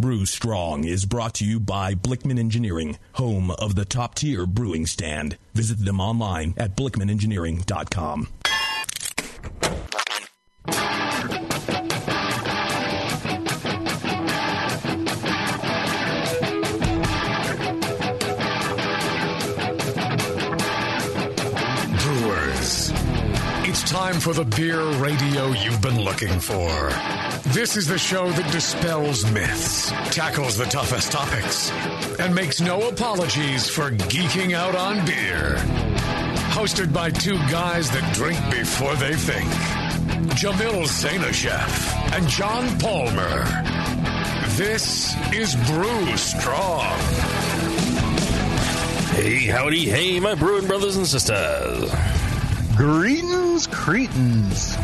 Brew Strong is brought to you by Blickman Engineering, home of the top-tier brewing stand. Visit them online at blickmanengineering.com. Brewers, it's time for the beer radio you've been looking for. This is the show that dispels myths, tackles the toughest topics, and makes no apologies for geeking out on beer. Hosted by two guys that drink before they think. Jamil and John Palmer. This is Brew Strong. Hey, howdy, hey, my brewing brothers and sisters. Greetings, cretins.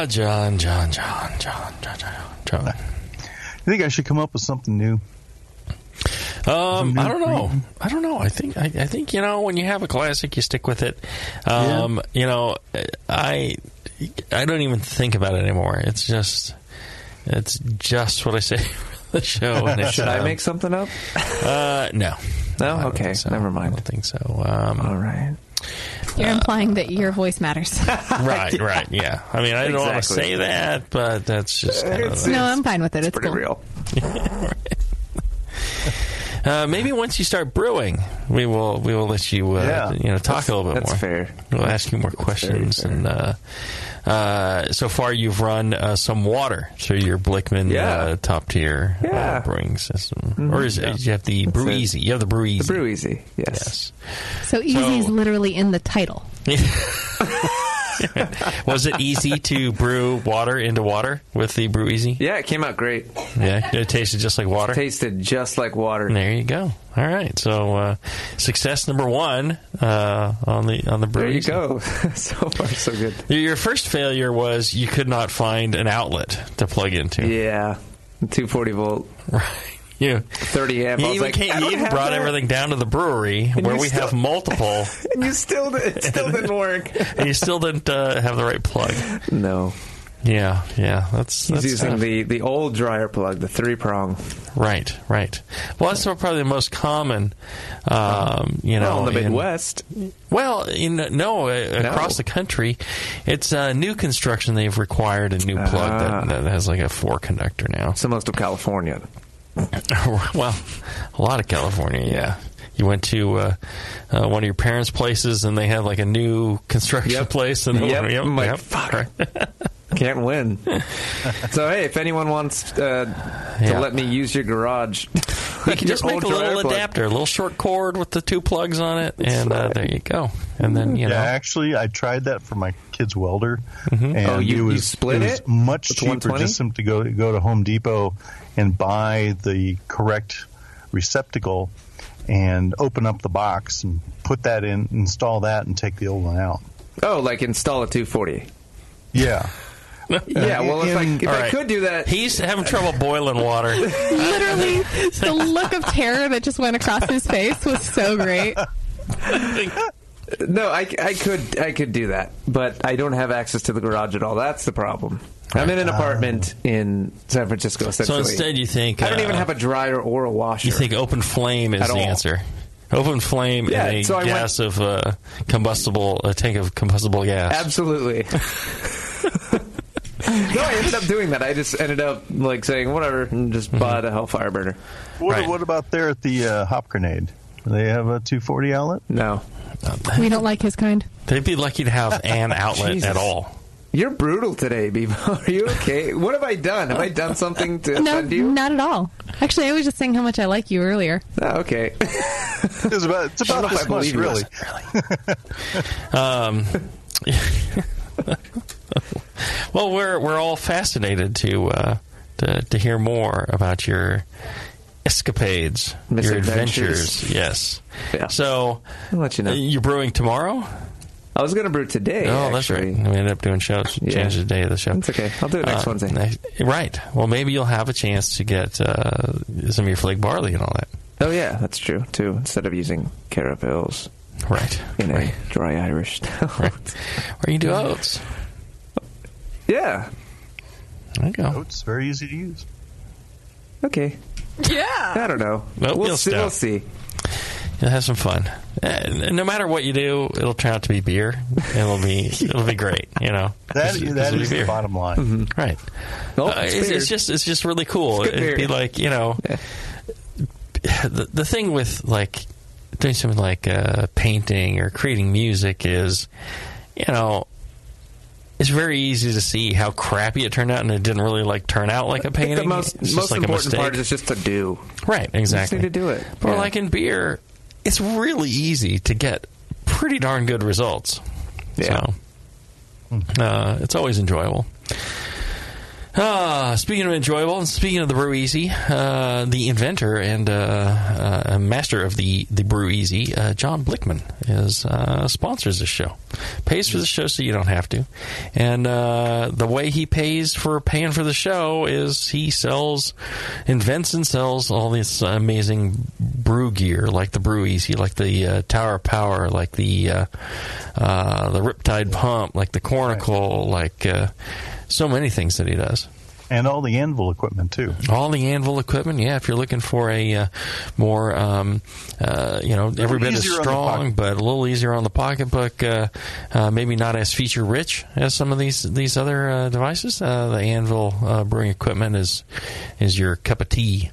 John. You think I should come up with something new? I don't know. I think when you have a classic, you stick with it. I don't even think about it anymore. It's just what I say for the show. And should I make something up? No. No? Okay. So. Never mind. I don't think so. All right. You're implying that your voice matters. Right, yeah. I mean, I don't want to say that, but that's just no, I'm fine with it. It's pretty cool. real. Maybe once you start brewing, we will let you talk a little bit more. That's fair. We'll ask you more questions. And so far, you've run some water through your Blickman top tier brewing system, or is it? You have the Brew Easy. You have the Brew Easy. The Brew Easy. Yes. So easy is literally in the title. Was it easy to brew water into water with the Brew Easy? Yeah, it came out great. Yeah, it tasted just like water? It tasted just like water. There you go. All right. So, success number one on the Brew Easy. There you go. So far, so good. Your first failure was you could not find an outlet to plug into. Yeah. 240 volt. Right. Yeah. 30 amp. You even brought everything down to the brewery where we have multiple. And it still didn't work. And you still didn't have the right plug. No. Yeah. That's using the old dryer plug, the 3-prong. Right. Well, that's probably the most common, in the Midwest. Across the country, it's new construction. They've required a new plug that has like a 4-conductor now. So most of California. Well, a lot of California, yeah. You went to one of your parents' places, and they had like a new construction place. And fuck. Right. Can't win. So, hey, if anyone wants to let me use your garage, you can just make a little adapter, a little short cord with the 2 plugs on it, and there you go. And then, actually, I tried that for my kid's welder. Mm-hmm. And you split it? It was much cheaper just to go to Home Depot and buy the correct receptacle and open up the box and put that in, install that, and take the old one out. Oh, like install a 240. Yeah. Yeah, well, if I could do that... He's having trouble boiling water. Literally, the look of terror that just went across his face was so great. No, I could do that, but I don't have access to the garage at all. That's the problem. I'm in an apartment in San Francisco, essentially. So instead you think... I don't even have a dryer or a washer. You think open flame is the answer. Open flame in a tank of combustible gas. Absolutely. No, I ended up doing that. I just ended up saying whatever and just bought a Hellfire burner. What about there at the Hop Grenade? Do they have a 240 outlet? No. We don't like his kind. They'd be lucky to have an outlet at all. You're brutal today, Bevo. Are you okay? What have I done? Have I done something to offend you? No, not at all. Actually, I was just saying how much I like you earlier. Oh, okay. It's about this much, really. Well, we're all fascinated to hear more about your escapades, your adventures. Yes. Yeah. So, I'll let you know. You're brewing tomorrow? I was going to brew today. Oh, that's right. We ended up doing shows. Changed the day of the show. It's okay. I'll do it next Wednesday. Right. Well, maybe you'll have a chance to get some of your flake barley and all that. Oh, yeah, that's true, too. Instead of using caravels. Right. In a dry Irish style. Right. Or you do oats. Yeah. There you go. So it's very easy to use. Okay. Yeah. I don't know. Nope, We'll see. You'll have some fun. No matter what you do, it'll turn out to be beer. It'll be great. That is the bottom line. Mm-hmm. Right. Nope, it's just really cool. It'd be like the thing with like doing something like painting or creating music is, it's very easy to see how crappy it turned out, and it didn't really like turn out like a painting. The most like important part is just to do. Right, exactly. You just need to do it. But like in beer, it's really easy to get pretty darn good results. Yeah. So it's always enjoyable. Speaking of enjoyable, and speaking of the Brew Easy, the inventor and master of the Brew Easy, John Blickman, sponsors this show. Pays for the show so you don't have to. And the way he pays for paying for the show is he invents and sells all this amazing brew gear, like the Brew Easy, like the Tower of Power, like the Riptide Pump, like the Cornicle, like so many things that he does. And all the anvil equipment, too. All the anvil equipment, yeah. If you're looking for a more, every bit as strong, but a little easier on the pocketbook, maybe not as feature-rich as some of these other devices, the anvil brewing equipment is your cup of tea.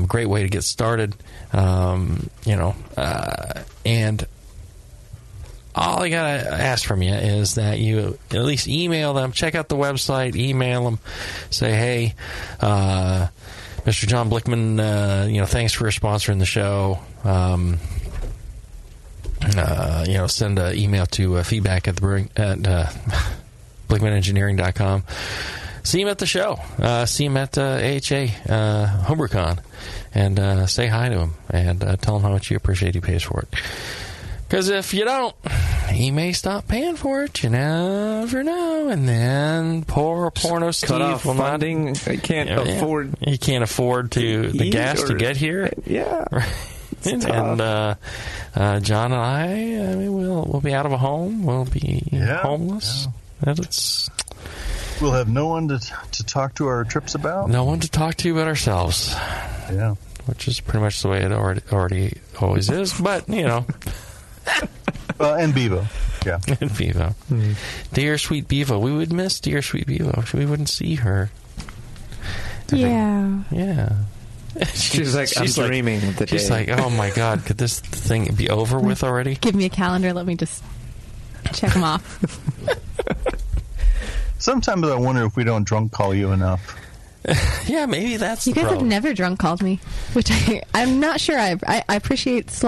Great way to get started, and all I gotta ask from you is that you at least email them, check out the website, email them, say, hey, Mr. John Blickman, thanks for sponsoring the show. Send an email to feedback at blickmanengineering.com. See him at the show. See him at AHA HomebrewCon, and say hi to him and tell him how much you appreciate he pays for it. Because if you don't, he may stop paying for it. You never know. And then poor Porno Steve will funding. I can't afford. He can't afford the gas to get here. Yeah. And John and I mean, we'll be out of a home. We'll be homeless. Yeah. We'll have no one to talk to our trips about. No one to talk to but ourselves. Yeah. Which is pretty much the way it already always is. But, and Bevo. Yeah. And Bevo. Mm-hmm. Dear sweet Bevo. We would miss dear sweet Bevo. We wouldn't see her. Yeah. Yeah. She's like, I'm dreaming of the day. She's like, oh my God, could this thing be over with already? Give me a calendar. Let me just check them off. Sometimes I wonder if we don't drunk call you enough. Yeah, maybe that's you the guys problem. have never drunk called me, which I'm not sure I appreciate /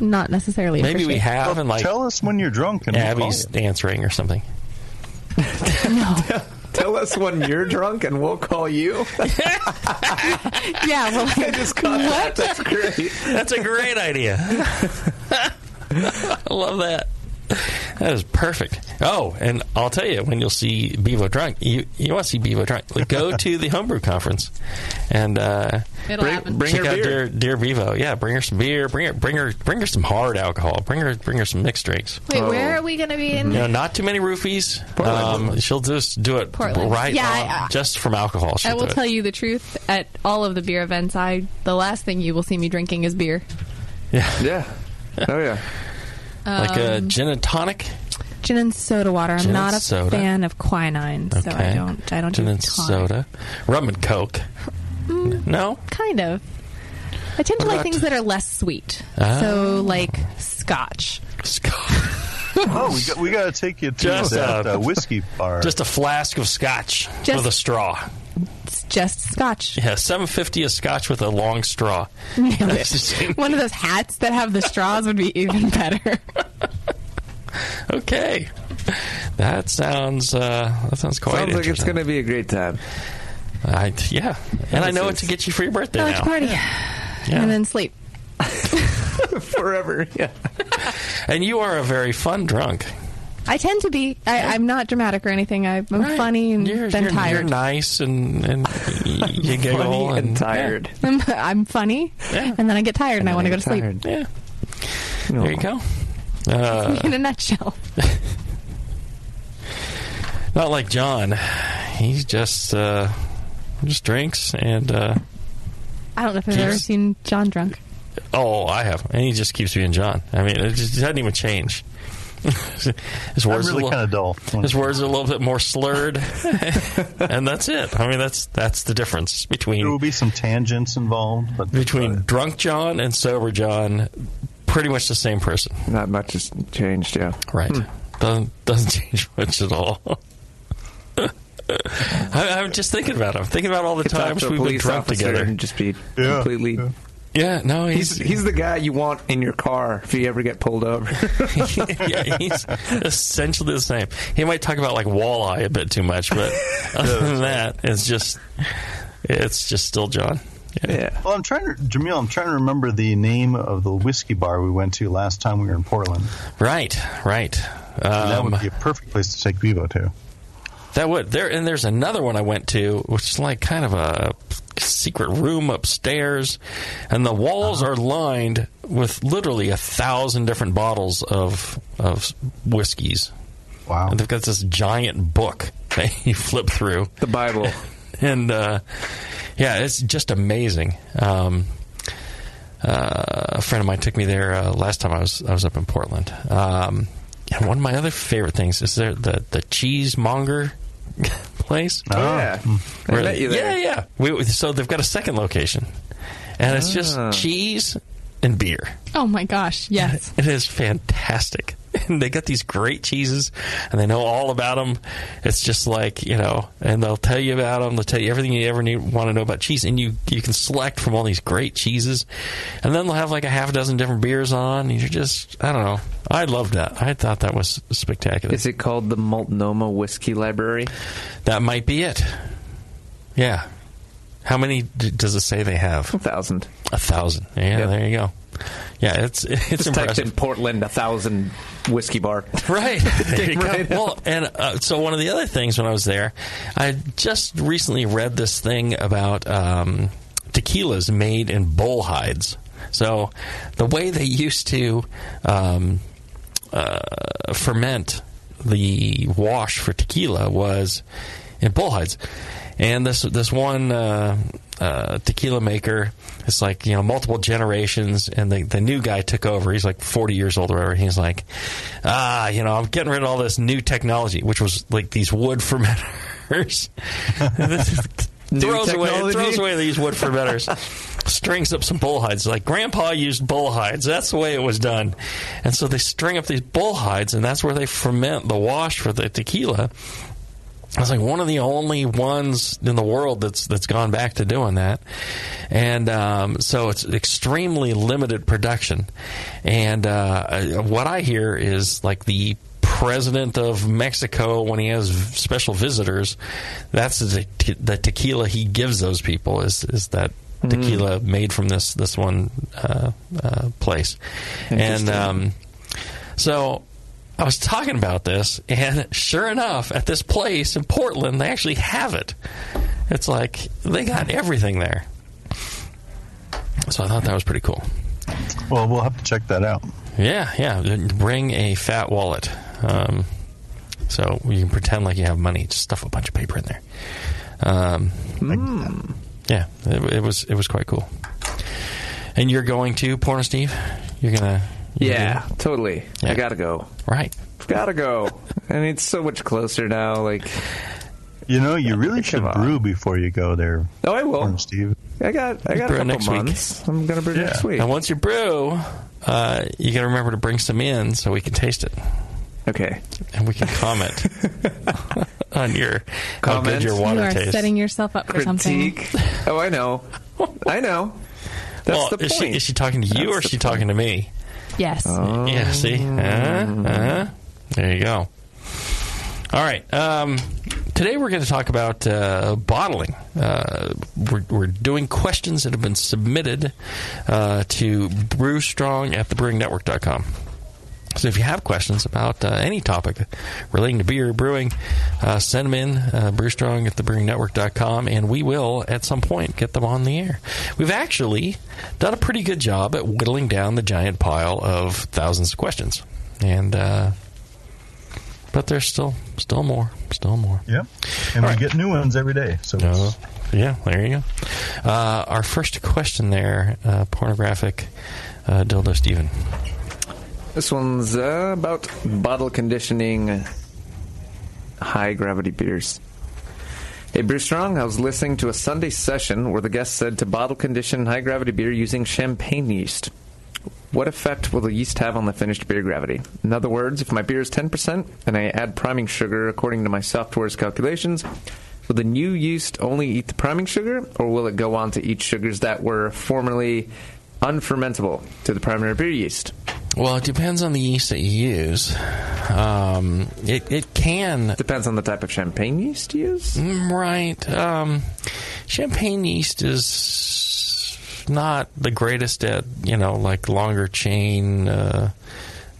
not necessarily maybe appreciate. We have, and like tell us when you're drunk and Abby's answering or something. No. Tell us when you're drunk and we'll call you. Yeah, well, I just caught that. That's great. That's a great idea. I love that. That is perfect. Oh, and I'll tell you, when you'll see Bevo drunk, you want to see Bevo drunk, go to the Homebrew Conference and bring check her out beer. Dear Bevo. Yeah, bring her some beer. Bring her some hard alcohol. Bring her some mixed drinks. Wait, where are we going to be in? Not too many roofies. She'll just do it Portland. right just from alcohol. I will tell you the truth. At all of the beer events, the last thing you will see me drinking is beer. Yeah. Oh, yeah. Like a gin and tonic? Gin and soda water. I'm not a fan of quinine, so I don't gin do and tonic. Soda. Rum and Coke. No? Kind of. I tend to like things that are less sweet. So, like Scotch. We got to take you to that whiskey bar. Just a flask of Scotch with a straw. It's just Scotch. Yeah, $7.50 a Scotch with a long straw. One of those hats that have the straws would be even better. Okay, that sounds quite. Sounds like it's going to be a great time. And I know what to get you for your birthday I like now. to party, and then sleep forever. Yeah, and you are a very fun drunk. I tend to be. I'm not dramatic or anything. I'm funny and then tired. You're nice and you giggle funny and tired. I'm funny, and then I get tired and I want to go to sleep. Yeah, there you go. In a nutshell. Not like John. he just drinks and. I don't know if I've ever seen John drunk. Oh, I have, and he just keeps being John. I mean, it just doesn't even change. His words I'm really kind of dull. His words are a little bit more slurred, and that's it. I mean, that's the difference between. There will be some tangents involved, but between drunk John and sober John, pretty much the same person. Not much has changed, yeah. Right. Doesn't change much at all. I'm just thinking about it. I'm thinking about all the times we've been drunk together and just be completely. Yeah, no, he's the guy you want in your car if you ever get pulled over. Yeah, he's essentially the same. He might talk about like walleye a bit too much, but other than that, it's just still John. Yeah. Well, Jamil, I'm trying to remember the name of the whiskey bar we went to last time we were in Portland. Right. That would be a perfect place to take Vivo to. That would. There's another one I went to, which is like kind of a secret room upstairs, and the walls are lined with literally 1,000 different bottles of whiskeys. Wow. And they've got this giant book that you flip through. The Bible. And, it's just amazing. A friend of mine took me there last time I was up in Portland. And one of my other favorite things is the cheesemonger place. Oh, yeah. I met you there. Yeah. So they've got a second location. And it's just cheese and beer. Oh, my gosh. Yes. It is fantastic. And they got these great cheeses, and they know all about them. It's just like, and they'll tell you about them. They'll tell you everything you ever want to know about cheese. And you can select from all these great cheeses. And then they'll have like a half a dozen different beers on. And you're just, I don't know. I loved that. I thought that was spectacular. Is it called the Multnomah Whiskey Library? That might be it. Yeah. How many does it say they have? 1,000. 1,000. Yeah, yep. There you go. Yeah, it's just impressive. Typed in Portland 1,000 whiskey bar. Right. There you go. Well, and so one of the other things when I was there, I just recently read this thing about tequilas made in bull hides. So the way they used to ferment the wash for tequila was in bull hides. And this one tequila maker, it's like, multiple generations, and the new guy took over. He's like 40 years old or whatever. He's like, I'm getting rid of all this new technology, which was like these wood fermenters. throws away these wood fermenters, strings up some bull hides. Like, Grandpa used bull hides. That's the way it was done. And so they string up these bull hides, and that's where they ferment the wash for the tequila. I was like one of the only ones in the world that's gone back to doing that. And so it's extremely limited production. And what I hear is like the president of Mexico, when he has special visitors, that's the tequila he gives those people is that tequila made from this one place. And so I was talking about this, and sure enough, at this place in Portland, they actually have it. It's like they got everything there. So I thought that was pretty cool. Well, we'll have to check that out. Yeah. Bring a fat wallet. So you can pretend like you have money. Just stuff a bunch of paper in there. Yeah, it was quite cool. And you're going to Porno Steve? You're going to... Yeah, totally. Yeah. I gotta go. Right. Gotta go. And it's so much closer now, like... you really should brew before you go there. Oh, I will. Steve. I got a couple next months. Week. I'm gonna brew next week. And once you brew, you gotta remember to bring some in so we can taste it. Okay. And we can comment on how good your water tastes. You are setting yourself up for something. Oh, I know. That's the point. Is she talking to you or is she talking to me? Yes. Yeah, see? There you go. All right. Today we're going to talk about bottling. We're doing questions that have been submitted to Brew Strong at thebrewingnetwork.com. So if you have questions about any topic relating to beer or brewing, send them in, brewstrong at thebrewingnetwork.com, and we will, at some point, get them on the air. We've actually done a pretty good job at whittling down the giant pile of thousands of questions. And But there's still more. Yeah, and we get new ones every day. So yeah, there you go. Our first question there, pornographic dildo Steven. This one's about bottle conditioning high-gravity beers. Hey, Brew Strong, I was listening to a Sunday session where the guest said to bottle condition high-gravity beer using champagne yeast. What effect will the yeast have on the finished beer gravity? In other words, if my beer is 10% and I add priming sugar according to my software's calculations, will the new yeast only eat the priming sugar, or will it go on to eat sugars that were formerly unfermentable to the primary beer yeast? Well, it depends on the yeast that you use. It can... Depends on the type of champagne yeast you use? Right. Champagne yeast is not the greatest at, like longer chain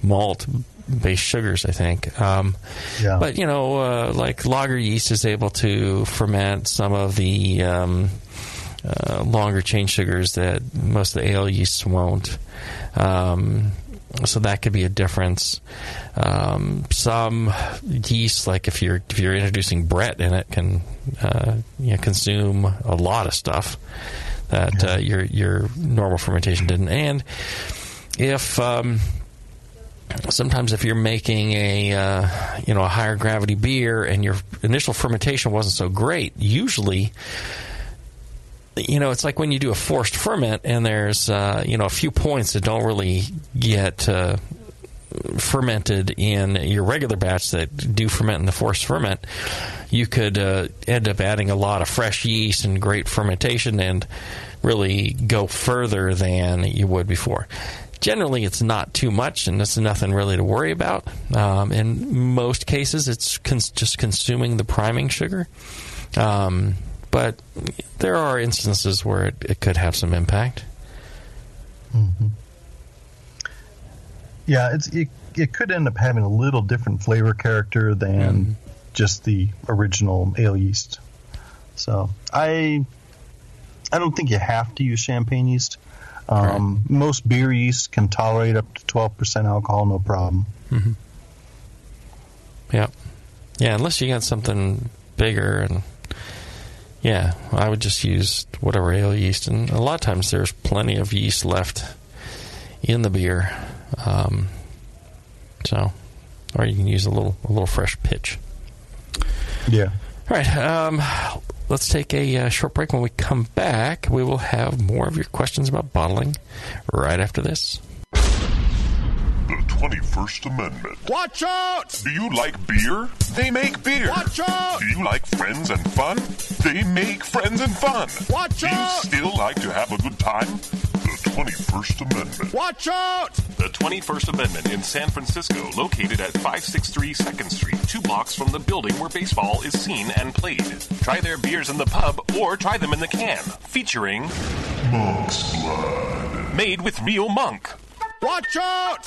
malt-based sugars, I think. Yeah. But, like lager yeast is able to ferment some of the longer chain sugars that most of the ale yeasts won't. So that could be a difference. Some yeast, like if you're introducing Brett in it, can consume a lot of stuff that your normal fermentation didn't. And if sometimes if you're making a higher gravity beer and your initial fermentation wasn't so great, usually. It's like when you do a forced ferment and there's, a few points that don't really get fermented in your regular batch that do ferment in the forced ferment. You could end up adding a lot of fresh yeast and great fermentation and really go further than you would before. Generally, it's not too much, and it's nothing really to worry about. In most cases, it's just consuming the priming sugar. But there are instances where it could have some impact. Mm-hmm. Yeah, it could end up having a little different flavor character than just the original ale yeast. So I don't think you have to use champagne yeast. Right. Most beer yeast can tolerate up to 12% alcohol, no problem. Mm-hmm. Yeah, unless you got something bigger and. Yeah, I would just use whatever ale yeast, and a lot of times there's plenty of yeast left in the beer, or you can use a little fresh pitch. Yeah. All right, let's take a short break. When we come back, we will have more of your questions about bottling right after this. The 21st Amendment. Watch out! Do you like beer? They make beer. Watch out! Do you like friends and fun? They make friends and fun. Watch out! Do you still like to have a good time? The 21st Amendment. Watch out! The 21st Amendment in San Francisco, located at 563 2nd Street, 2 blocks from the building where baseball is seen and played. Try their beers in the pub or try them in the can, featuring Monk's Blood. Made with real monk. Watch out!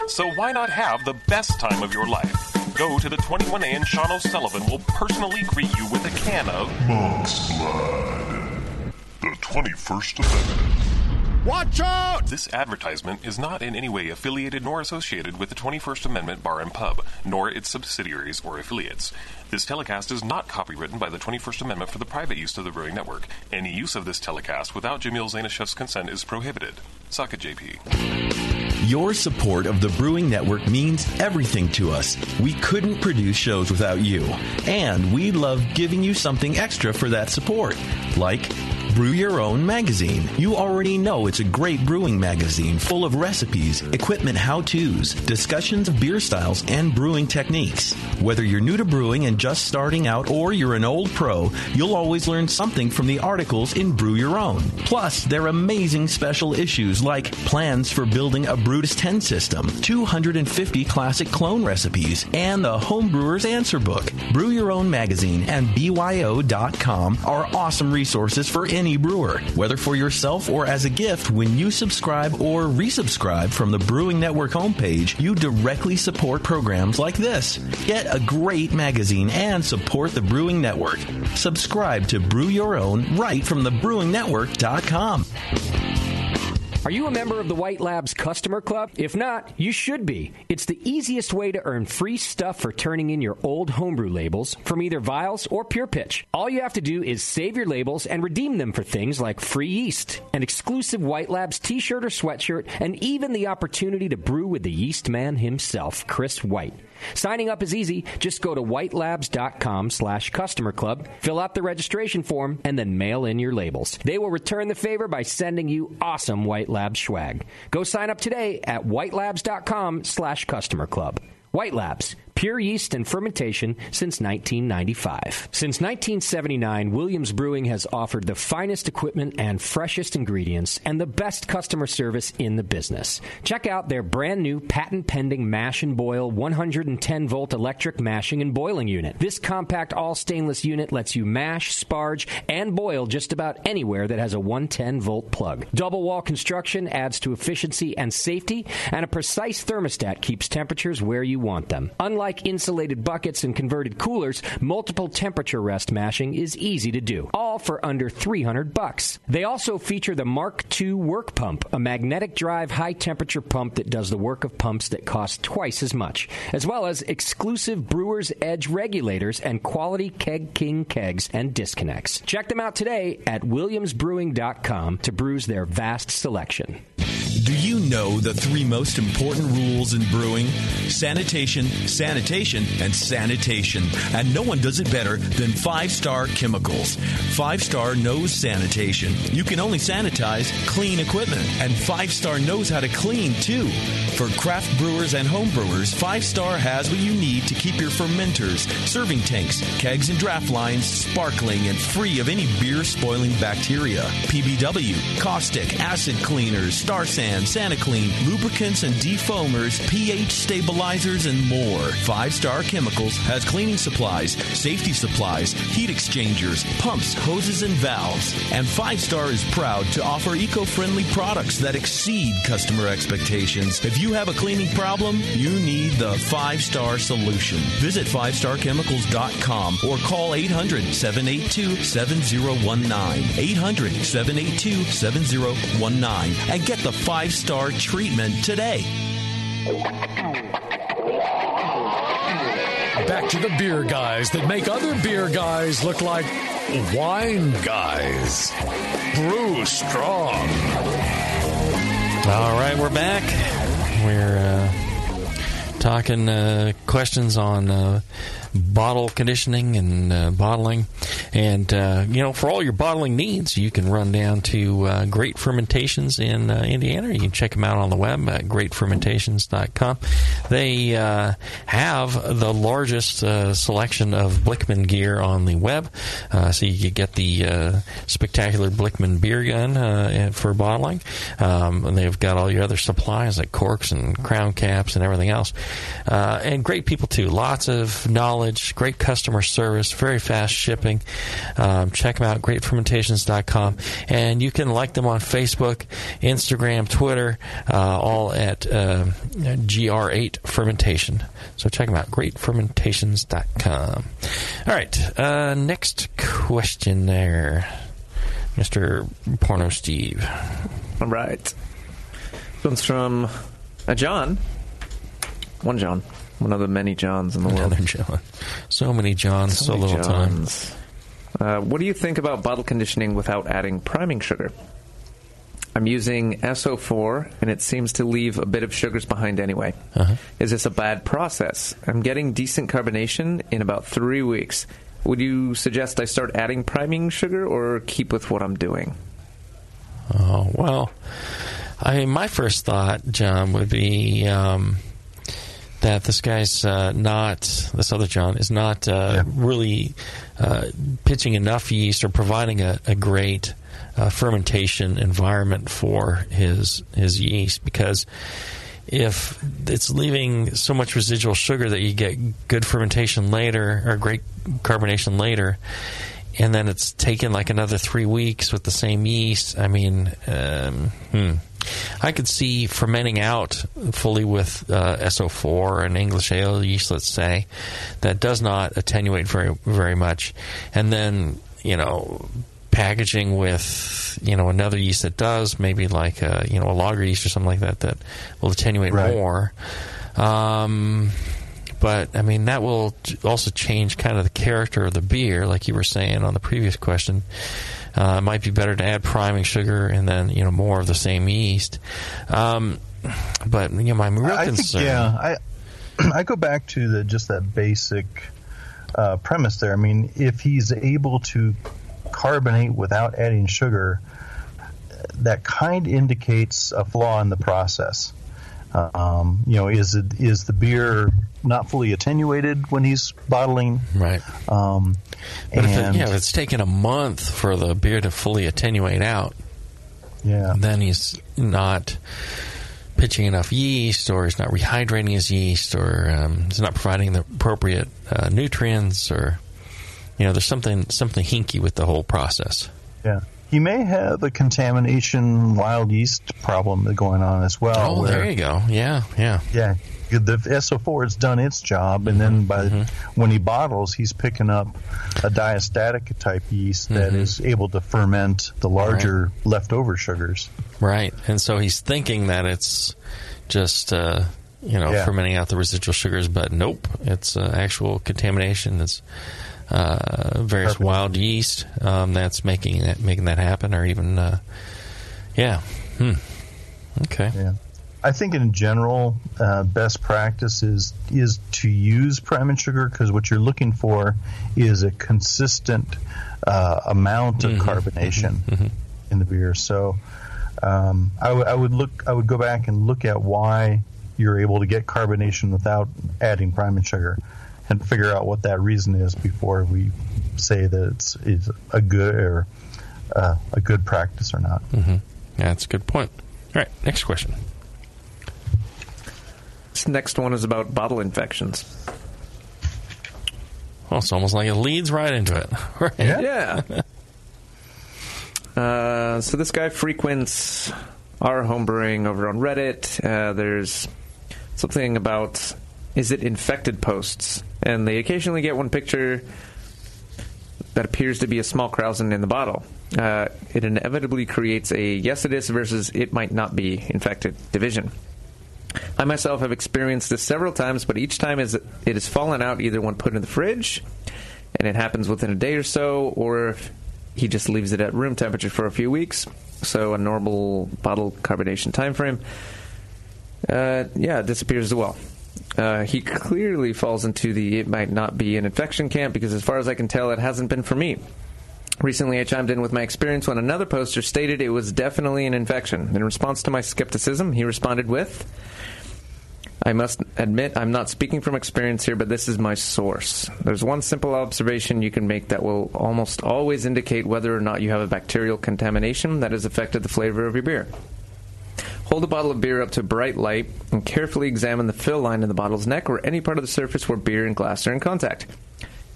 So why not have the best time of your life? Go to the 21A and Sean O'Sullivan will personally greet you with a can of Monk's Blood. The 21st Amendment. Watch out! This advertisement is not in any way affiliated nor associated with the 21st Amendment Bar and Pub, nor its subsidiaries or affiliates. This telecast is not copywritten by the 21st Amendment for the private use of the Brewing Network. Any use of this telecast without Jamil Zainashev's consent is prohibited. Suck it, JP. Your support of the Brewing Network means everything to us. We couldn't produce shows without you. And we love giving you something extra for that support, like Brew Your Own magazine. You already know it's a great brewing magazine full of recipes, equipment how-tos, discussions of beer styles, and brewing techniques. Whether you're new to brewing and just starting out or you're an old pro, you'll always learn something from the articles in Brew Your Own. Plus, they're amazing special issues like plans for building a Brutus 10 system, 250 classic clone recipes, and the Homebrewer's Answer Book. Brew Your Own magazine and BYO.com are awesome resources for any brewer, whether for yourself or as a gift. When you subscribe or resubscribe from the Brewing Network homepage, you directly support programs like this. Get a great magazine and support the Brewing Network. Subscribe to Brew Your Own right from thebrewingnetwork.com. Are you a member of the White Labs Customer Club? If not, you should be. It's the easiest way to earn free stuff for turning in your old homebrew labels from either Vials or Pure Pitch. All you have to do is save your labels and redeem them for things like free yeast, an exclusive White Labs t-shirt or sweatshirt, and even the opportunity to brew with the yeast man himself, Chris White. Signing up is easy. Just go to whitelabs.com/customer club, fill out the registration form, and then mail in your labels. They will return the favor by sending you awesome White Labs swag. Go sign up today at whitelabs.com/customer club. White Labs, pure yeast and fermentation since 1995. Since 1979, Williams Brewing has offered the finest equipment and freshest ingredients and the best customer service in the business. Check out their brand new patent-pending mash and boil 110-volt electric mashing and boiling unit. This compact all-stainless unit lets you mash, sparge, and boil just about anywhere that has a 110-volt plug. Double-wall construction adds to efficiency and safety, and a precise thermostat keeps temperatures where you want them. Unlike insulated buckets and converted coolers, multiple temperature rest mashing is easy to do, all for under $300. They also feature the Mark II work pump, a magnetic drive high-temperature pump that does the work of pumps that cost twice as much, as well as exclusive Brewer's Edge regulators and quality Keg King kegs and disconnects. Check them out today at williamsbrewing.com to brews their vast selection. Do you know the three most important rules in brewing? Sanitation, sanitation, and sanitation. And no one does it better than 5-Star Chemicals. 5-Star knows sanitation. You can only sanitize clean equipment. And 5-Star knows how to clean, too. For craft brewers and home brewers, 5-Star has what you need to keep your fermenters, serving tanks, kegs, and draft lines sparkling and free of any beer-spoiling bacteria. PBW, caustic, acid cleaners, Star Sand, SaniClean, lubricants and defoamers, pH stabilizers, and more. 5-Star Chemicals has cleaning supplies, safety supplies, heat exchangers, pumps, hoses, and valves. And 5-Star is proud to offer eco-friendly products that exceed customer expectations. If you have a cleaning problem, you need the 5-Star solution. Visit 5starchemicals.com or call 800-782-7019. 800-782-7019 and get the 5-Star treatment today. Back to the beer guys that make other beer guys look like wine guys. Brew Strong. All right, we're back. We're talking questions on bottle conditioning and bottling. And, for all your bottling needs, you can run down to Great Fermentations in Indiana. You can check them out on the web at greatfermentations.com. They have the largest selection of Blickman gear on the web. So you can get the spectacular Blickman beer gun for bottling. And they've got all your other supplies like corks and crown caps and everything else. And great people, too. Lots of knowledge. Great customer service, very fast shipping. Check them out, greatfermentations.com. And you can like them on Facebook, Instagram, Twitter, all at GR8 Fermentation. So check them out, greatfermentations.com. All right, next question there, Mr. Porno Steve. All right. This one's from John. One John. One of the many Johns in the world. Another John. So many Johns, so little Johns. Time. What do you think about bottle conditioning without adding priming sugar? I'm using SO4, and it seems to leave a bit of sugars behind anyway. Uh-huh. Is this a bad process? I'm getting decent carbonation in about 3 weeks. Would you suggest I start adding priming sugar or keep with what I'm doing? Oh, well, my first thought, John, would be... that this guy's this other John, is not really pitching enough yeast or providing a great fermentation environment for his yeast, because if it's leaving so much residual sugar that you get good fermentation later or great carbonation later, and then it's taken like another 3 weeks with the same yeast, I mean... I could see fermenting out fully with SO4 and English ale yeast, let's say, that does not attenuate very, very much, and then, packaging with, another yeast that does, maybe like a lager yeast or something like that will attenuate more. But, I mean, that will also change kind of the character of the beer, like you were saying on the previous question. It might be better to add priming sugar and then, more of the same yeast. But, my real concern... I go back to just that basic premise there. I mean, if he's able to carbonate without adding sugar, that kind of indicates a flaw in the process. Is the beer not fully attenuated when he's bottling? Right. But if it's taken a month for the beer to fully attenuate out, then he's not pitching enough yeast, or he's not rehydrating his yeast, or he's not providing the appropriate nutrients, or there's something hinky with the whole process. Yeah. He may have a contamination wild yeast problem going on as well. Oh, there you go. Yeah. The SO4 has done its job, and then when he bottles, he's picking up a diastatic type yeast that is able to ferment the larger leftover sugars. Right, and so he's thinking that it's just fermenting out the residual sugars, but nope, it's actual contamination. It's various wild yeast that's making that happen, or even Okay. Yeah. I think in general, best practice is to use priming sugar, because what you're looking for is a consistent amount of carbonation in the beer. So I would go back and look at why you're able to get carbonation without adding priming sugar, and figure out what that reason is before we say that it's a good practice or not. Yeah, that's a good point. All right, next question. This next one is about bottle infections. Well, it's almost like it leads right into it. Right? Yeah. So this guy frequents our homebrewing over on Reddit. There's something about, is it infected posts? And they occasionally get one picture that appears to be a small krausen in the bottle. It inevitably creates a yes it is versus it might not be infected division. I myself have experienced this several times, but each time it has fallen out either when put in the fridge, and it happens within a day or so, or if he just leaves it at room temperature for a few weeks, so a normal bottle carbonation time frame. It disappears as well. He clearly falls into the it might not be an infection camp, because as far as I can tell, it hasn't been for me. Recently, I chimed in with my experience when another poster stated it was definitely an infection. In response to my skepticism, he responded with, I must admit I'm not speaking from experience here, but this is my source. There's one simple observation you can make that will almost always indicate whether or not you have a bacterial contamination that has affected the flavor of your beer. Hold a bottle of beer up to bright light and carefully examine the fill line in the bottle's neck or any part of the surface where beer and glass are in contact.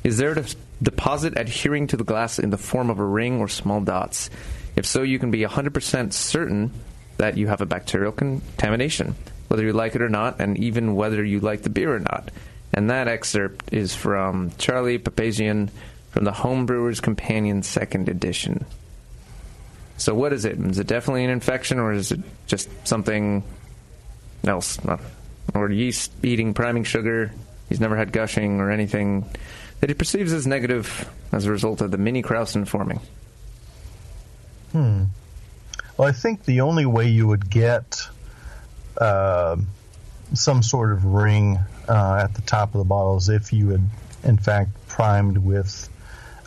Is there a deposit adhering to the glass in the form of a ring or small dots? If so, you can be 100% certain that you have a bacterial contamination, whether you like it or not, and even whether you like the beer or not. And that excerpt is from Charlie Papazian from the Homebrewer's Companion 2nd edition. So what is it? Is it definitely an infection, or is it just something else? Or yeast eating priming sugar? He's never had gushing or anything that he perceives as negative as a result of the mini krausen forming. Well, I think the only way you would get some sort of ring at the top of the bottle is if you had, in fact, primed with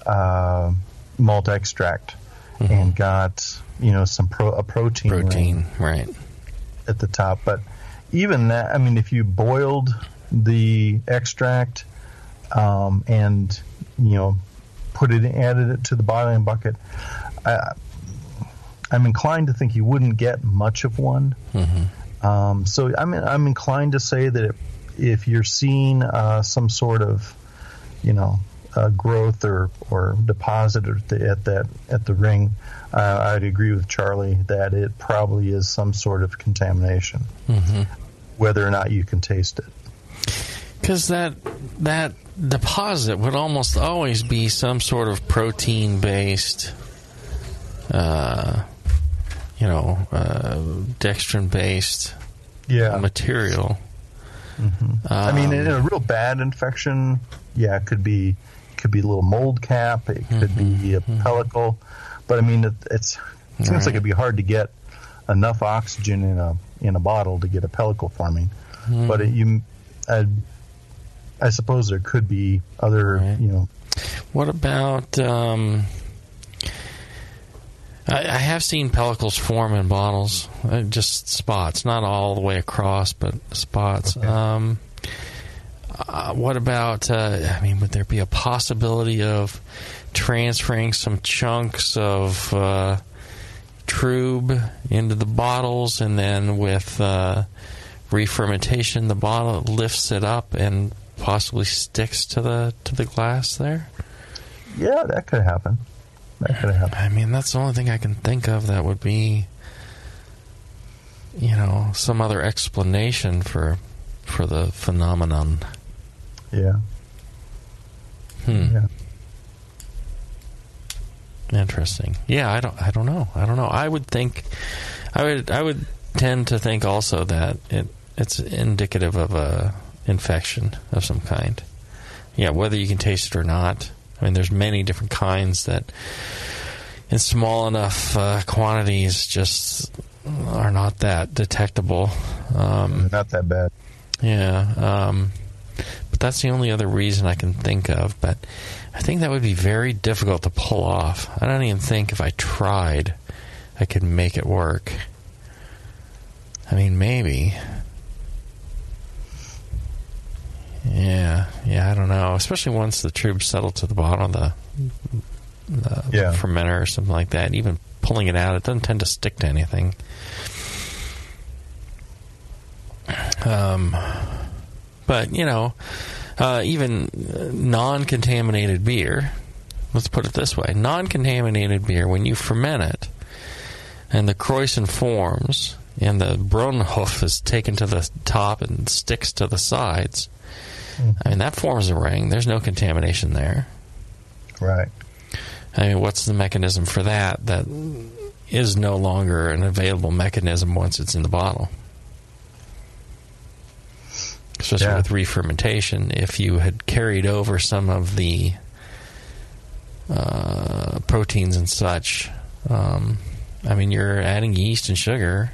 malt extract and got, some a protein ring right at the top. But even that, I mean, if you boiled the extract and added it to the bottling bucket, I'm inclined to think you wouldn't get much of one. So I'm inclined to say that if you're seeing some sort of growth or deposit at the ring, I'd agree with Charlie that it probably is some sort of contamination, whether or not you can taste it. Because that deposit would almost always be some sort of protein-based dextrin-based material. Mm-hmm. I mean, in a real bad infection, it could be a little mold cap. It could be a pellicle. But I mean, it seems like it'd be hard to get enough oxygen in a bottle to get a pellicle forming. But I suppose there could be other, What about? I have seen pellicles form in bottles, just spots, not all the way across, but spots. Okay. What about? Would there be a possibility of transferring some chunks of trub into the bottles, and then with re-fermentation, the bottle lifts it up and possibly sticks to the glass there? Yeah, that could happen. I mean, that's the only thing I can think of that would be, some other explanation for the phenomenon. Yeah. Yeah. Interesting. Yeah, I don't know. I would tend to think also that it's indicative of a infection of some kind. Yeah, whether you can taste it or not. I mean, there's many different kinds that, in small enough quantities, just are not that detectable. Not that bad. Yeah, but that's the only other reason I can think of. But I think that would be very difficult to pull off. I don't even think if I tried, I could make it work. I mean, maybe. Yeah, I don't know. Especially once the trubes settle to the bottom of the fermenter or something like that. Even pulling it out, it doesn't tend to stick to anything. But, even non-contaminated beer, let's put it this way. Non-contaminated beer, when you ferment it, and the Kreuzen forms, and the Brunhof is taken to the top and sticks to the sides, I mean, that forms a ring. There's no contamination there. Right. I mean, what's the mechanism for that is no longer an available mechanism once it's in the bottle? Especially with re-fermentation, if you had carried over some of the proteins and such, you're adding yeast and sugar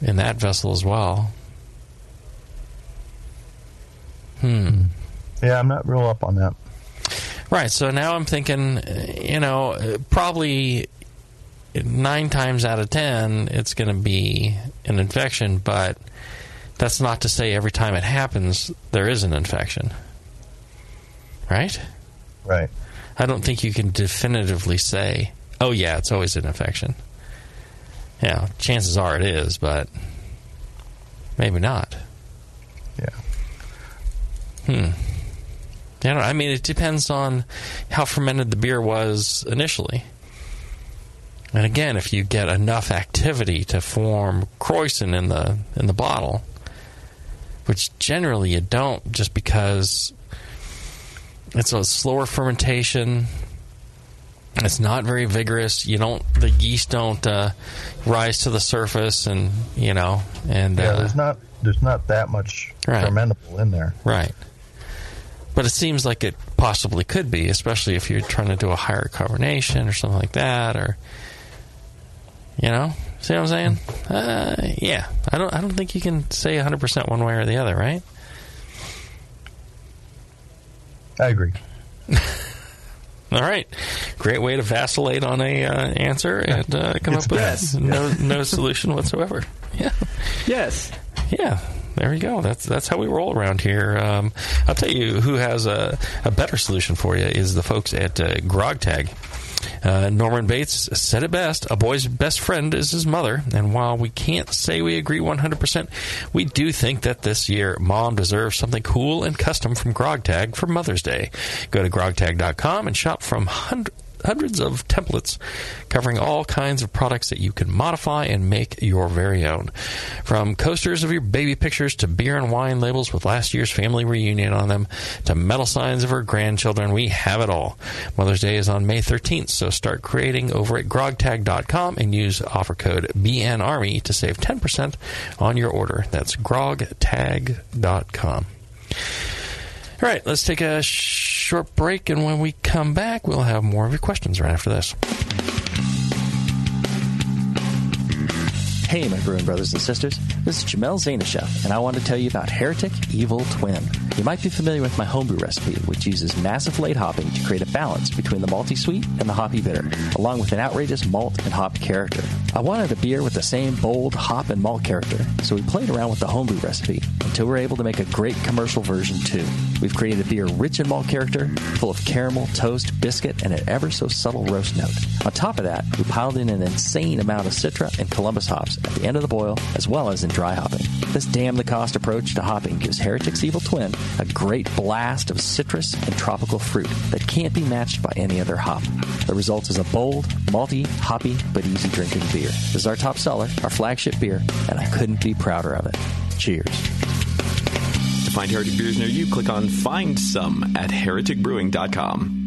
in that vessel as well. Yeah, I'm not real up on that. Right, so now I'm thinking, probably 9 times out of 10, it's going to be an infection, but that's not to say every time it happens, there is an infection. Right? Right. I don't think you can definitively say, oh yeah, it's always an infection. Yeah, chances are it is, but maybe not. Yeah. It depends on how fermented the beer was initially. And again, if you get enough activity to form Kreuzen in the bottle, which generally you don't, just because it's a slower fermentation, it's not very vigorous. The yeast don't rise to the surface, and there's not that much fermentable in there. Right. But it seems like it possibly could be, especially if you're trying to do a higher carbonation or something like that, or see what I'm saying? Yeah, I don't think you can say 100% one way or the other, right? I agree. All right, great way to vacillate on a answer and come up with no solution whatsoever. Yeah. Yes. Yeah. There you go. That's how we roll around here. I'll tell you who has a better solution for you is the folks at GrogTag. Norman Bates said it best. A boy's best friend is his mother. And while we can't say we agree 100%, we do think that this year Mom deserves something cool and custom from GrogTag for Mother's Day. Go to grogtag.com and shop from hundreds of templates covering all kinds of products that you can modify and make your very own. From coasters of your baby pictures to beer and wine labels with last year's family reunion on them to metal signs of our grandchildren, we have it all. Mother's Day is on May 13th, so start creating over at grogtag.com and use offer code BNARMY to save 10% on your order. That's grogtag.com. All right, let's take a short break, and when we come back, we'll have more of your questions right after this. Hey, my brewing brothers and sisters. This is Jamil Zainashev, and I want to tell you about Heretic Evil Twin. You might be familiar with my homebrew recipe, which uses massive late hopping to create a balance between the malty sweet and the hoppy bitter, along with an outrageous malt and hop character. I wanted a beer with the same bold hop and malt character, so we played around with the homebrew recipe until we were able to make a great commercial version too. We've created a beer rich in malt character, full of caramel, toast, biscuit, and an ever so subtle roast note. On top of that, we piled in an insane amount of Citra and Columbus hops at the end of the boil, as well as in dry hopping. This damn-the-cost approach to hopping gives Heretic's Evil Twin a great blast of citrus and tropical fruit that can't be matched by any other hop. The result is a bold, malty, hoppy, but easy-drinking beer. This is our top seller, our flagship beer, and I couldn't be prouder of it. Cheers. To find Heretic beers near you, click on Find Some at hereticbrewing.com.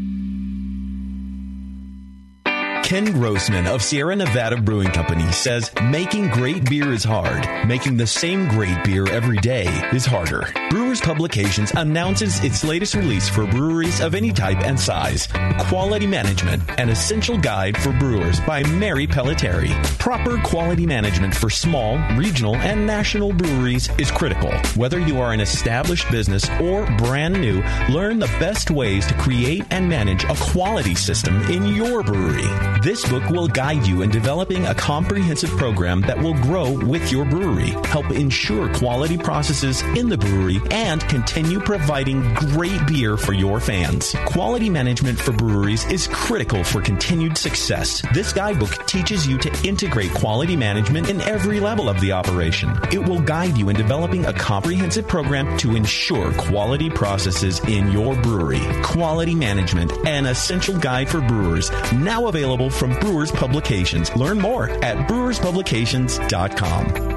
Ken Grossman of Sierra Nevada Brewing Company says making great beer is hard. Making the same great beer every day is harder. Brewers Publications announces its latest release for breweries of any type and size. Quality Management, an essential guide for brewers by Mary Pelletieri. Proper quality management for small, regional, and national breweries is critical. Whether you are an established business or brand new, learn the best ways to create and manage a quality system in your brewery. This book will guide you in developing a comprehensive program that will grow with your brewery, help ensure quality processes in the brewery, and continue providing great beer for your fans. Quality management for breweries is critical for continued success. This guidebook teaches you to integrate quality management in every level of the operation. It will guide you in developing a comprehensive program to ensure quality processes in your brewery. Quality Management, an essential guide for brewers, now available from Brewers Publications. Learn more at brewerspublications.com.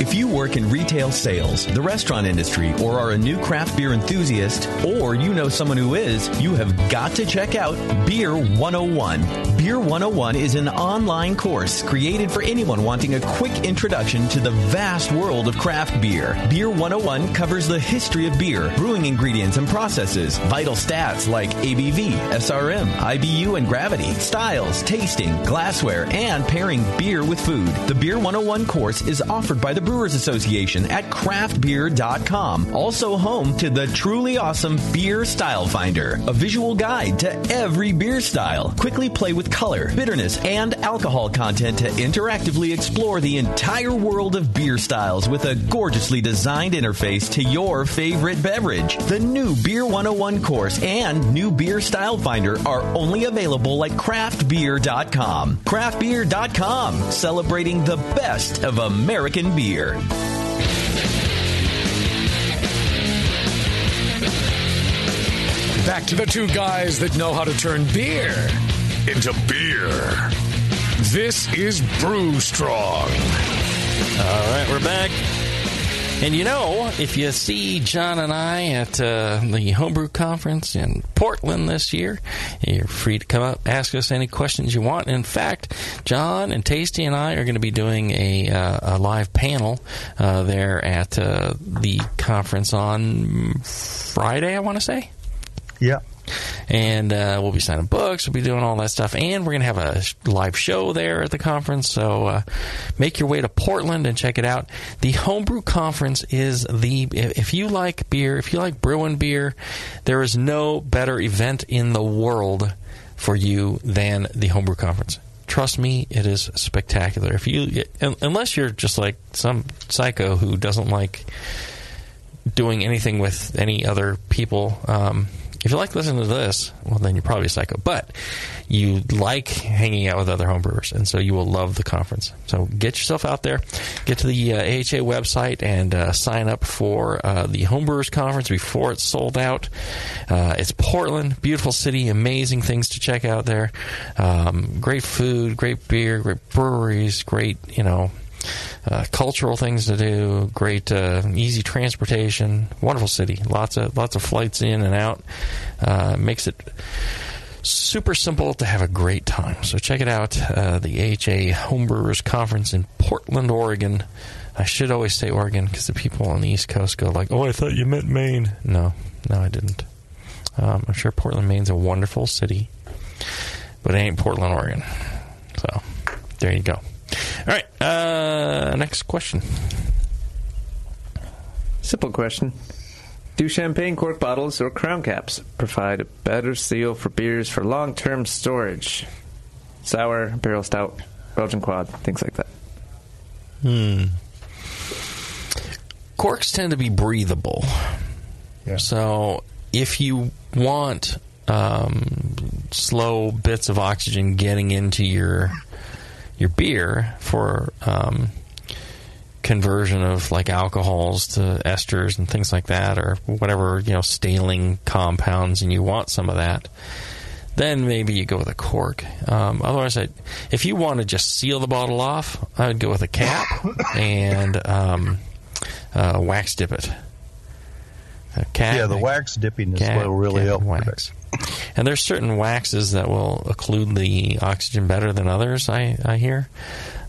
If you work in retail sales, the restaurant industry, or are a new craft beer enthusiast, or you know someone who is, you have got to check out Beer 101. Beer 101 is an online course created for anyone wanting a quick introduction to the vast world of craft beer. Beer 101 covers the history of beer, brewing ingredients and processes, vital stats like ABV, SRM, IBU, and gravity, styles, tasting, glassware, and pairing beer with food. The Beer 101 course is offered by the Brewers Association at craftbeer.com. Also home to the truly awesome Beer Style Finder, a visual guide to every beer style. Quickly play with color, bitterness, and alcohol content to interactively explore the entire world of beer styles with a gorgeously designed interface to your favorite beverage. The new Beer 101 course and new Beer Style Finder are only available at craftbeer.com. Craftbeer.com, celebrating the best of American beer. Back to the two guys that know how to turn beer into beer. This is Brew Strong. All right, we're back. And you know, if you see John and I at the Homebrew Conference in Portland this year, you're free to come up, ask us any questions you want. In fact, John and Tasty and I are going to be doing a live panel there at the conference on Friday, I want to say. Yeah. And we'll be signing books, we'll be doing all that stuff, and we're going to have a live show there at the conference, so make your way to Portland and check it out. The Homebrew Conference is if you like beer, if you like brewing beer, there is no better event in the world for you than the Homebrew Conference. Trust me, it is spectacular. Unless you're just like some psycho who doesn't like doing anything with any other people, If you like listening to this, well, then you're probably a psycho. But you like hanging out with other homebrewers, and so you will love the conference. So get yourself out there, get to the AHA website, and sign up for the Homebrewers Conference before it's sold out. It's Portland, beautiful city, amazing things to check out there. Great food, great beer, great breweries, great, cultural things to do, great easy transportation, wonderful city, lots of flights in and out, makes it super simple to have a great time. So check it out, the AHA Homebrewers Conference in Portland, Oregon. I should always say Oregon because the people on the East Coast go like, oh, I thought you meant Maine. No, I didn't. I'm sure Portland, Maine's a wonderful city, but it ain't Portland, Oregon. So there you go. All right, next question. Simple question. Do champagne cork bottles or crown caps provide a better seal for beers for long-term storage? Sour, barrel stout, Belgian quad, things like that. Corks tend to be breathable. Yeah. So if you want slow bits of oxygen getting into your beer for conversion of like alcohols to esters and things like that, or whatever, staling compounds, and you want some of that, then maybe you go with a cork. Otherwise, if you want to just seal the bottle off, I would go with a cap and wax dip it. The wax dipping is what will really help. Wax. And there's certain waxes that will occlude the oxygen better than others, I hear.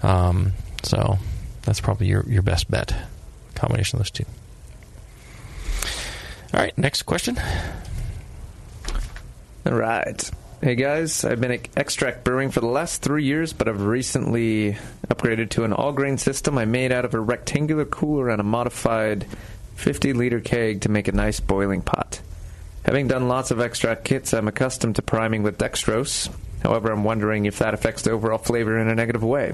So that's probably your best bet. Combination of those two. All right, next question. All right. Hey, guys. I've been extract brewing for the last 3 years, but I've recently upgraded to an all-grain system I made out of a rectangular cooler and a modified 50-liter keg to make a nice boiling pot. Having done lots of extract kits, I'm accustomed to priming with dextrose. However, I'm wondering if that affects the overall flavor in a negative way.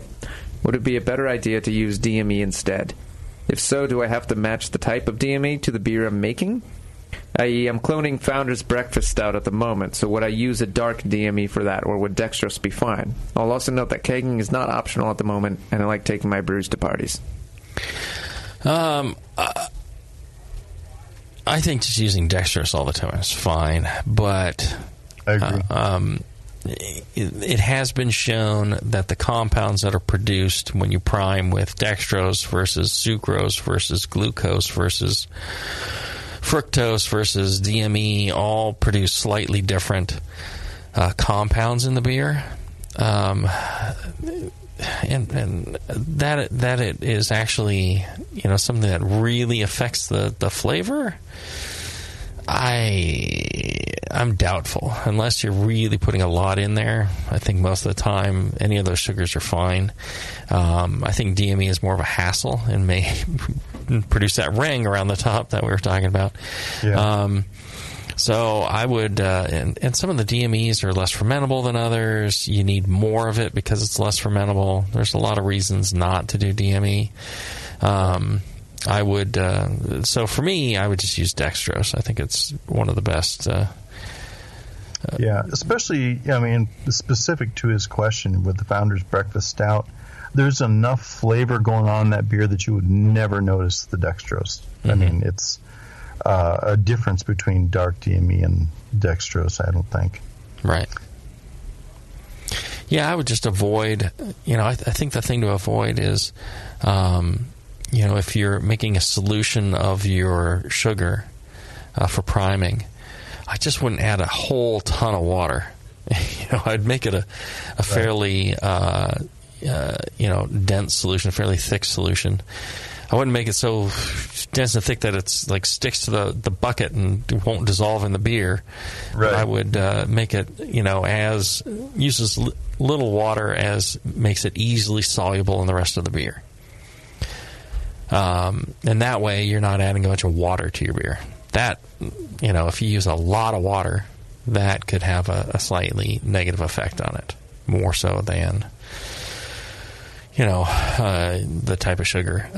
Would it be a better idea to use DME instead? If so, do I have to match the type of DME to the beer I'm making? I.e., I'm cloning Founder's Breakfast Stout at the moment, so would I use a dark DME for that, or would dextrose be fine? I'll also note that kegging is not optional at the moment, and I like taking my brews to parties. I think just using dextrose all the time is fine, but I agree. It has been shown that the compounds that are produced when you prime with dextrose versus sucrose versus glucose versus fructose versus DME all produce slightly different compounds in the beer. And that it is actually something that really affects the flavor. I'm doubtful unless you're really putting a lot in there. I think most of the time any of those sugars are fine. I think DME is more of a hassle and may produce that ring around the top that we were talking about. Yeah. So I would, and some of the DMEs are less fermentable than others. You need more of it because it's less fermentable. There's a lot of reasons not to do DME. I would, so for me, I would just use dextrose. I think it's one of the best. Especially, specific to his question with the Founder's Breakfast Stout, there's enough flavor going on in that beer that you would never notice the dextrose. Mm-hmm. I mean, it's a difference between dark DME and dextrose, I don't think. Right. Yeah, I would just avoid, I think the thing to avoid is, if you're making a solution of your sugar for priming, I just wouldn't add a whole ton of water. I'd make it a fairly, dense solution, a fairly thick solution. I wouldn't make it so dense and thick that it's like sticks to the bucket and won't dissolve in the beer. Right. But I would make it, as uses little water as makes it easily soluble in the rest of the beer. And that way you're not adding a bunch of water to your beer. That, if you use a lot of water, that could have a slightly negative effect on it, more so than, the type of sugar.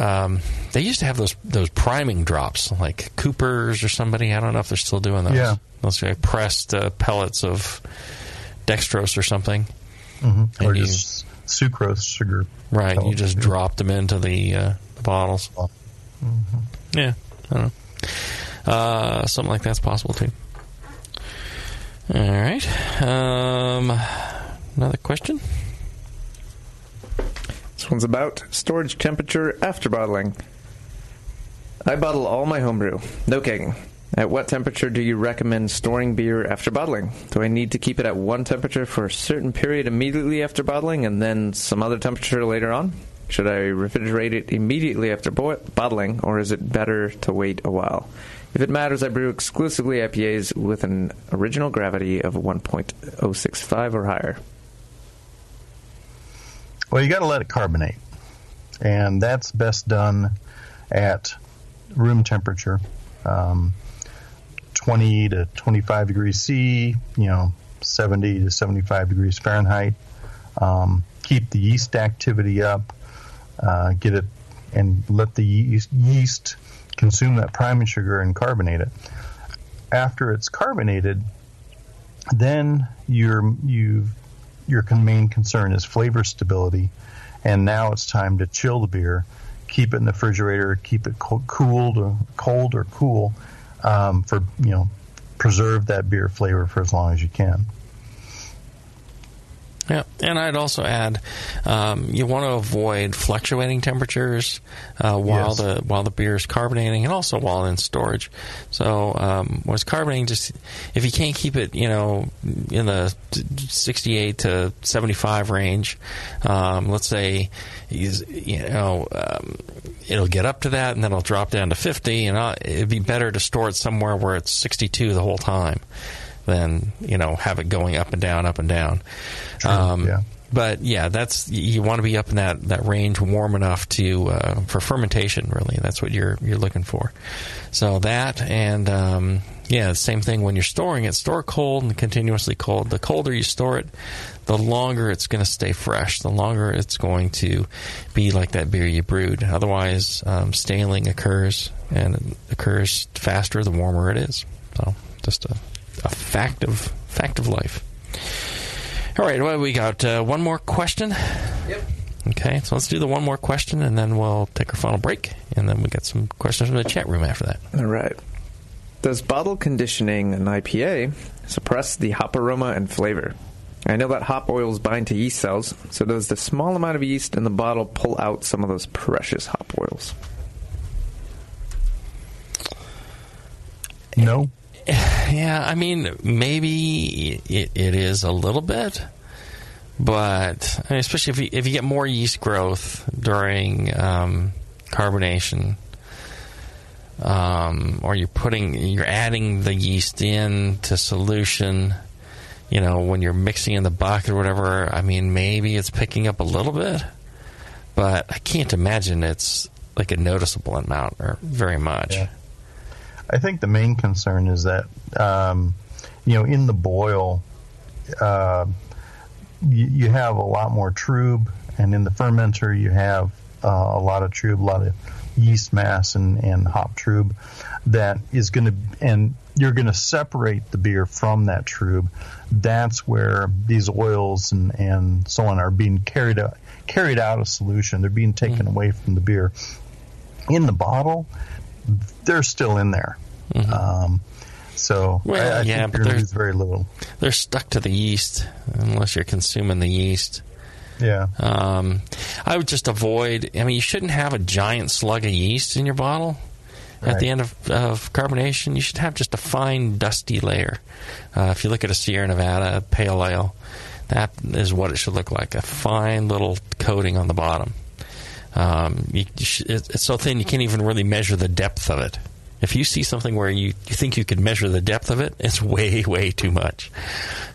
They used to have those priming drops, like Cooper's or somebody. I don't know if they're still doing those. Yeah. Those pressed pellets of dextrose or something. Mm-hmm. Or just sucrose sugar. Right. You just dropped them into the bottles. Mm-hmm. Yeah. I don't know. Something like that's possible too. All right. Another question? This one's about storage temperature after bottling. I bottle all my homebrew. No kegging. At what temperature do you recommend storing beer after bottling? Do I need to keep it at one temperature for a certain period immediately after bottling and then some other temperature later on? Should I refrigerate it immediately after bottling, or is it better to wait a while? If it matters, I brew exclusively IPAs with an original gravity of 1.065 or higher. Well, you got to let it carbonate, and that's best done at room temperature, 20 to 25 degrees C, 70 to 75 degrees Fahrenheit. Keep the yeast activity up, get it, and let the yeast consume that priming sugar and carbonate it. After it's carbonated, then your main concern is flavor stability, and now it's time to chill the beer, keep it in the refrigerator, keep it cold or cool, for preserve that beer flavor for as long as you can. Yeah, and I'd also add you want to avoid fluctuating temperatures while the beer is carbonating, and also while in storage. So when it's carbonating, just if you can't keep it, in the 68 to 75 range, let's say, it'll get up to that, and then it'll drop down to 50, and it'd be better to store it somewhere where it's 62 the whole time than have it going up and down, up and down. Yeah. But yeah, you want to be up in that range, warm enough for fermentation. Really, that's what you're looking for. So that, and same thing when you're storing it. Store cold and continuously cold. The colder you store it, the longer it's going to stay fresh. The longer it's going to be like that beer you brewed. Otherwise, staling occurs, and it occurs faster the warmer it is. So just a fact of life. All right, well, we got one more question. Yep. Okay, so let's do the one more question, and then we'll take our final break, and then we got some questions from the chat room after that. All right. Does bottle conditioning an IPA suppress the hop aroma and flavor? I know that hop oils bind to yeast cells, so does the small amount of yeast in the bottle pull out some of those precious hop oils? No. Yeah, I mean, maybe it is a little bit, but especially if you get more yeast growth during carbonation, or you're adding the yeast into solution, when you're mixing in the bucket or whatever. I mean, maybe it's picking up a little bit, but I can't imagine it's like a noticeable amount or very much. Yeah. I think the main concern is that, in the boil, you have a lot more trub, and in the fermenter you have a lot of trub, a lot of yeast mass and hop trub that is going to, and you're going to separate the beer from that trub. That's where these oils and so on are being carried out of solution. They're being taken away from the beer. In the bottle, they're still in there. Mm-hmm. I think you're going to lose very little. They're stuck to the yeast unless you're consuming the yeast. Yeah. I would just avoid, you shouldn't have a giant slug of yeast in your bottle. Right. At the end of carbonation, you should have just a fine, dusty layer. If you look at a Sierra Nevada pale ale, that is what it should look like, a fine little coating on the bottom. It's so thin you can't even really measure the depth of it. If you see something where you think you could measure the depth of it, it's way, way too much.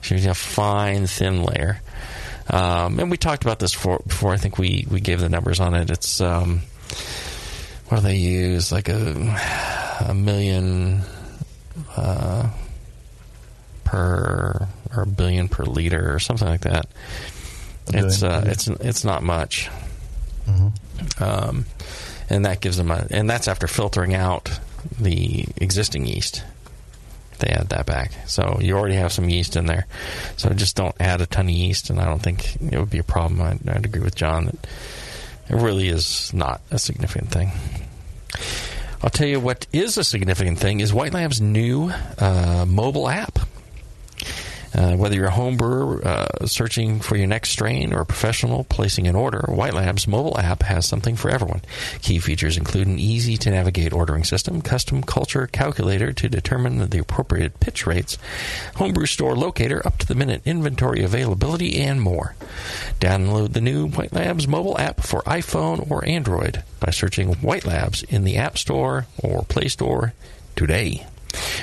So you have a fine, thin layer. And we talked about this before. I think we gave the numbers on it. It's, what do they use? Like a million per, or a billion per liter or something like that. It's not much. And that gives them and that's after filtering out the existing yeast. They add that back. So you already have some yeast in there. So just don't add a ton of yeast, and I don't think it would be a problem. I'd agree with John that it really is not a significant thing. I'll tell you what is a significant thing is White Lab's new mobile app. Whether you're a home brewer searching for your next strain or a professional placing an order, White Lab's mobile app has something for everyone. Key features include an easy-to-navigate ordering system, custom culture calculator to determine the appropriate pitch rates, homebrew store locator, up-to-the-minute inventory availability, and more. Download the new White Labs mobile app for iPhone or Android by searching White Labs in the App Store or Play Store today.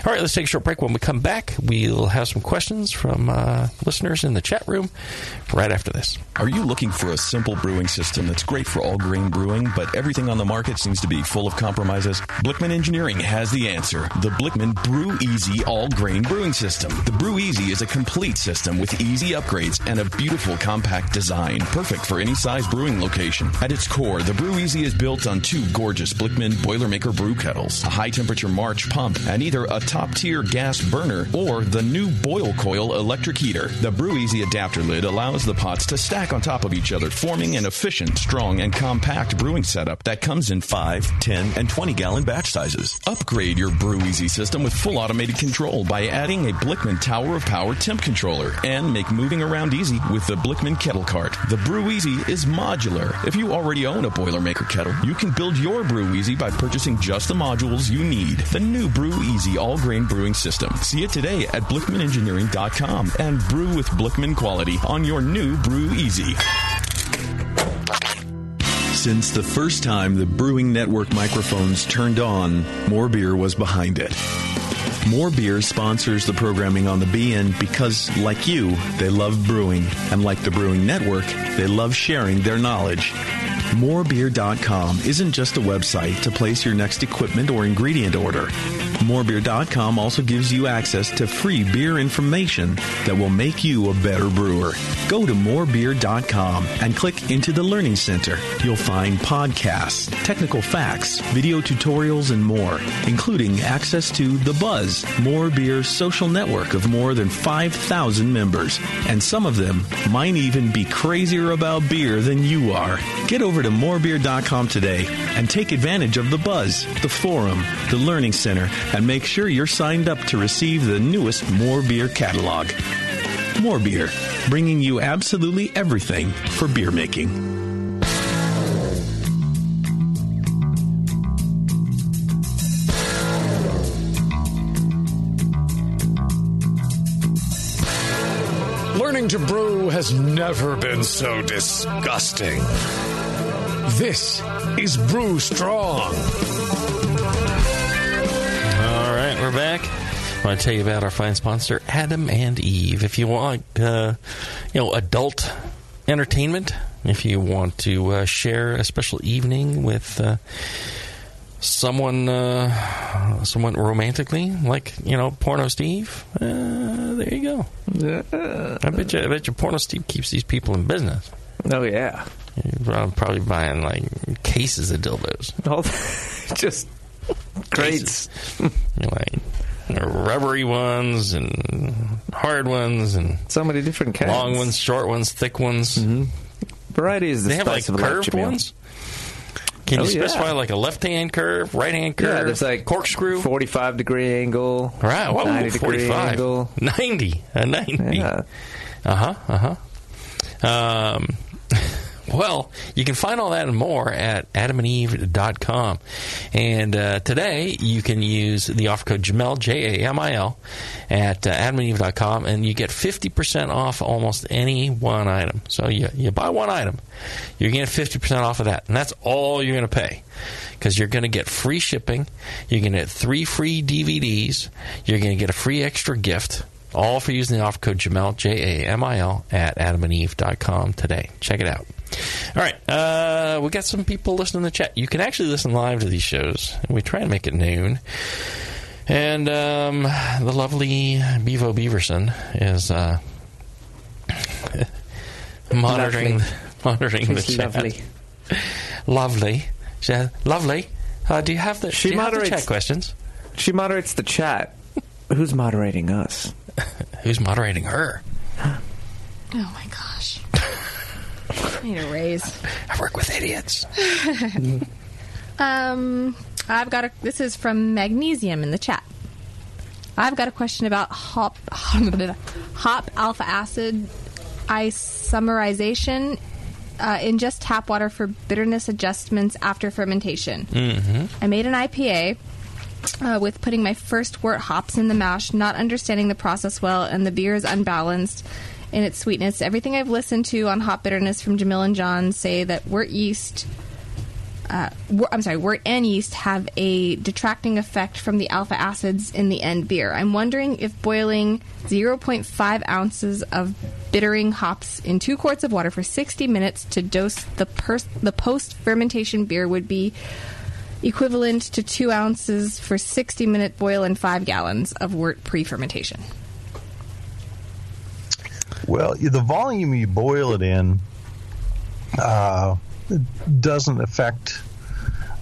All right, let's take a short break. When we come back, we'll have some questions from listeners in the chat room right after this. Are you looking for a simple brewing system that's great for all grain brewing, but everything on the market seems to be full of compromises? Blickman Engineering has the answer. The Blickman Brew Easy All Grain Brewing System. The Brew Easy is a complete system with easy upgrades and a beautiful compact design, perfect for any size brewing location. At its core, the Brew Easy is built on two gorgeous Blickman Boilermaker brew kettles, a high-temperature March pump, and either a top-tier gas burner or the new Boil Coil electric heater. The Brew Easy adapter lid allows the pots to stack on top of each other, forming an efficient, strong, and compact brewing setup that comes in 5, 10, and 20-gallon batch sizes. Upgrade your Brew Easy system with full automated control by adding a Blickman Tower of Power temp controller, and make moving around easy with the Blickman Kettle Cart. The Brew Easy is modular. If you already own a Boilermaker kettle, you can build your Brew Easy by purchasing just the modules you need. The new Brew Easy all-grain brewing system. See it today at BlickmanEngineering.com and brew with Blickman quality on your new Brew Easy. Since the first time the Brewing Network microphones turned on, More Beer was behind it. More Beer sponsors the programming on the BN because, like you, they love brewing. And like the Brewing Network, they love sharing their knowledge. Morebeer.com isn't just a website to place your next equipment or ingredient order. Morebeer.com also gives you access to free beer information that will make you a better brewer. Go to morebeer.com and click into the Learning Center. You'll find podcasts, technical facts, video tutorials, and more, including access to The Buzz, More Beer's social network of more than 5,000 members. And some of them might even be crazier about beer than you are. Get over to morebeer.com today and take advantage of The Buzz, the forum, the Learning Center, and make sure you're signed up to receive the newest More Beer catalog. More Beer, bringing you absolutely everything for beer making. Learning to brew has never been so disgusting. This is Brew Strong. All right, we're back. I want to tell you about our fine sponsor, Adam and Eve. If you want, adult entertainment, if you want to share a special evening with someone romantically, like Porno Steve, there you go. I bet you Porno Steve keeps these people in business. Oh yeah, you're probably buying like cases of dildos. Just crates. Like rubbery ones and hard ones and so many different kinds. Long ones, short ones, thick ones. Mm-hmm. Variety is the they have like curved ones. Can you specify like a left-hand curve, right-hand curve? Yeah, there's like corkscrew, 45-degree angle, right? 90-degree angle, 90, a 90. Yeah. Well, you can find all that and more at adamandeve.com. And today, you can use the offer code Jamil, Jamil, at adamandeve.com, and you get 50% off almost any one item. So you buy one item, you're going to get 50% off of that. And that's all you're going to pay, because you're going to get free shipping, you're going to get 3 free DVDs, you're going to get a free extra gift, all for using the offer code Jamil, Jamil, at adamandeve.com today. Check it out. All right, we got some people listening in the chat. You can actually listen live to these shows. We try and make it noon. And the lovely Bevo Beaverson is monitoring the chat. Lovely. Lovely. Lovely. Do you have the chat questions? She moderates the chat. Who's moderating us? Who's moderating her? Oh my gosh. I need a raise. I work with idiots. This is from Magnesium in the chat. I've got a question about hop alpha acid isomerization. Ingest tap water for bitterness adjustments after fermentation. I made an IPA with putting my first wort hops in the mash, not understanding the process well, and the beer is unbalanced in its sweetness. Everything I've listened to on hop bitterness from Jamil and John say that wort and yeast have a detracting effect from the alpha acids in the end beer. I'm wondering if boiling 0.5 ounces of bittering hops in 2 quarts of water for 60 minutes to dose the post-fermentation beer would be equivalent to 2 ounces for 60-minute boil and 5 gallons of wort pre-fermentation. Well, the volume you boil it in doesn't affect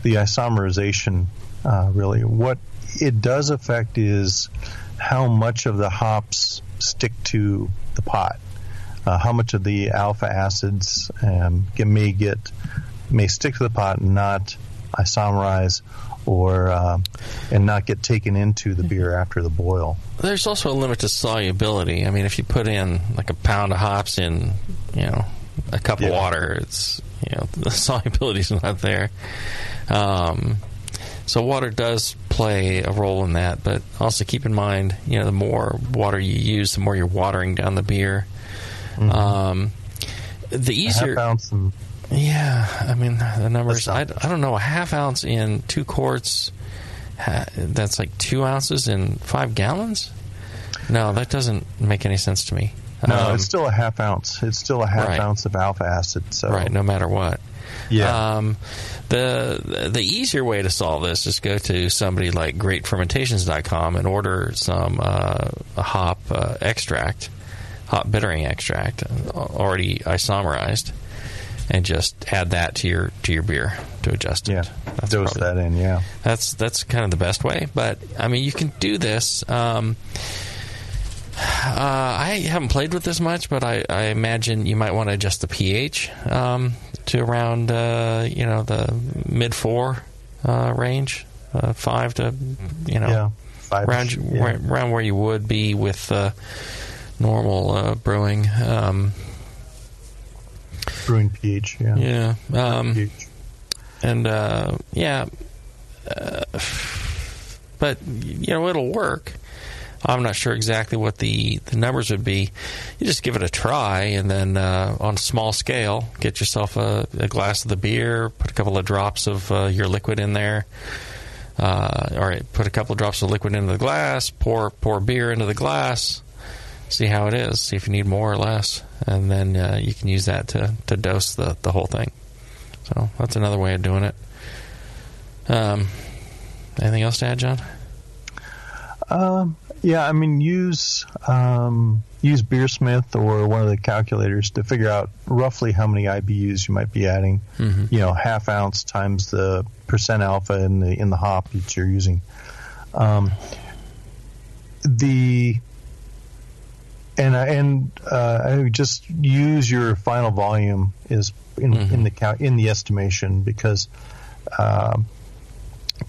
the isomerization, really. What it does affect is how much of the hops stick to the pot. How much of the alpha acids may stick to the pot and not isomerize and not get taken into the beer after the boil. There's also a limit to solubility. I mean, if you put in like a pound of hops in, a cup of water, it's, the solubility's not there. So water does play a role in that, but also keep in mind, the more water you use, the more you're watering down the beer. The easier... A half ounce and... Yeah, I mean, the numbers, I don't know, a half ounce in 2 quarts, that's like 2 ounces in 5 gallons? No, that doesn't make any sense to me. No, it's still a half ounce. It's still a half ounce of alpha acid. So. Right, no matter what. Yeah. The easier way to solve this is go to somebody like greatfermentations.com and order some a hop extract, hop bittering extract, already isomerized, and just add that to your beer to adjust it. Yeah, dose that in. Yeah, that's kind of the best way. But I mean, you can do this. I haven't played with this much, but I imagine you might want to adjust the pH to around the mid 4 range, 5 to 5 around where you would be with normal brewing. Brewing pH, yeah. pH. And but it'll work. I'm not sure exactly what the numbers would be. You just give it a try, and then on a small scale, get yourself a glass of the beer, put a couple of drops of your liquid in there. Put a couple of drops of liquid into the glass, pour beer into the glass, see how it is, see if you need more or less, and then you can use that to dose the whole thing. So that's another way of doing it. Anything else to add, John? Yeah, I mean, use Beersmith or one of the calculators to figure out roughly how many IBUs you might be adding. Mm-hmm. Half ounce times the percent alpha in the hop that you're using. I would just use your final volume in the estimation, because